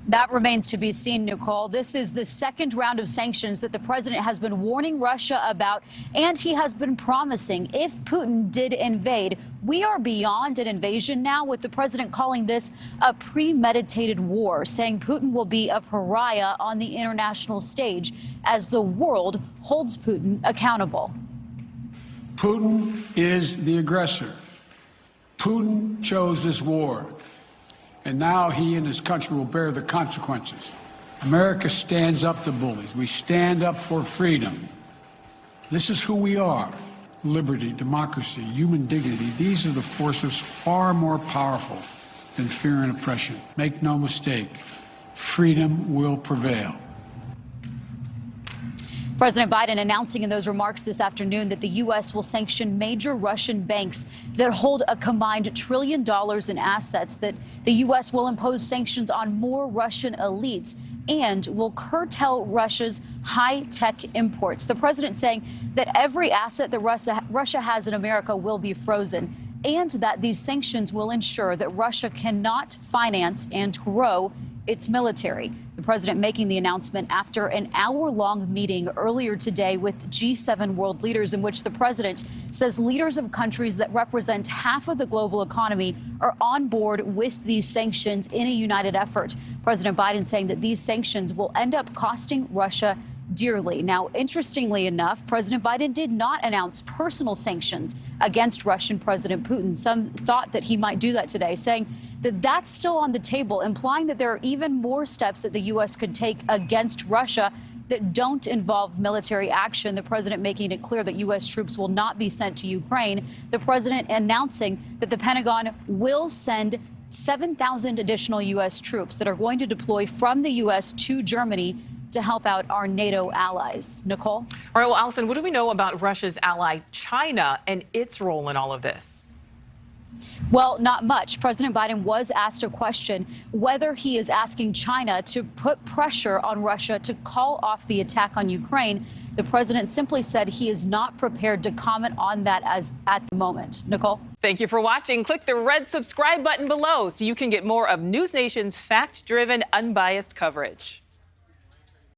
That remains to be seen, Nichole. This is the second round of sanctions that the president has been warning Russia about, and he has been promising if Putin did invade. We are beyond an invasion now, with the president calling this a premeditated war, saying Putin will be a pariah on the international stage as the world holds Putin accountable. Putin is the aggressor. Putin chose this war. And now he and his country will bear the consequences. America stands up to bullies. We stand up for freedom. This is who we are. Liberty, democracy, human dignity. These are the forces far more powerful than fear and oppression. Make no mistake, freedom will prevail. President Biden announcing in those remarks this afternoon that the U.S. will sanction major Russian banks that hold a combined $1 trillion in assets, that the U.S. will impose sanctions on more Russian elites and will curtail Russia's high-tech imports. The president saying that every asset that Russia has in America will be frozen, and that these sanctions will ensure that Russia cannot finance and grow its military. The president making the announcement after an hour-long meeting earlier today with G7 world leaders, in which the president says leaders of countries that represent half of the global economy are on board with these sanctions in a united effort. President Biden saying that these sanctions will end up costing Russia dearly. Now, interestingly enough, President Biden did not announce personal sanctions against Russian President Putin. Some thought that he might do that today, saying that that's still on the table, implying that there are even more steps that the U.S. could take against Russia that don't involve military action. The president making it clear that U.S. troops will not be sent to Ukraine. The president announcing that the Pentagon will send 7,000 additional U.S. troops that are going to deploy from the U.S. to Germany to help out our NATO allies. Nichole? All right, well, Allison, what do we know about Russia's ally China and its role in all of this? Well, not much. President Biden was asked a question whether he is asking China to put pressure on Russia to call off the attack on Ukraine. The president simply said he is not prepared to comment on that as at the moment. Nichole? Thank you for watching. Click the red subscribe button below so you can get more of NewsNation's fact-driven, unbiased coverage.